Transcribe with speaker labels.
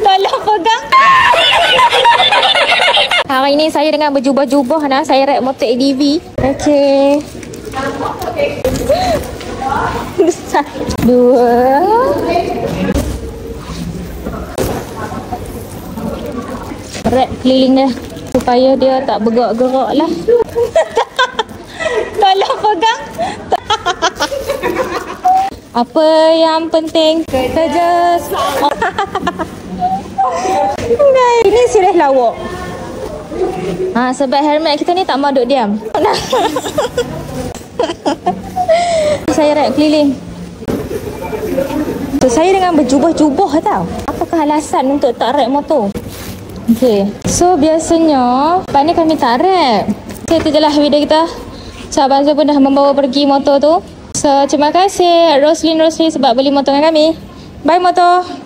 Speaker 1: Tolong pegang. Hari ini saya dengan berjubah-jubah nah. Saya ride motor ADV. Okey. 1, 2. Ride keliling dah. Supaya dia tak bergerak-gerak lah. Tolong pegang. Apa yang penting kita just ini serius lawak. Sebab helmet kita ni tak mau duduk diam. Saya ride keliling. So, saya dengan berjubah-jubah tau. Apakah alasan untuk tak ride motor? Okay. So biasanya lepas ni kami tak ride. Okay, itu je lah video kita. So Abang Zul pun dah membawa pergi motor tu. So terima kasih Roslyn sebab beli motor dengan kami. Bye motor.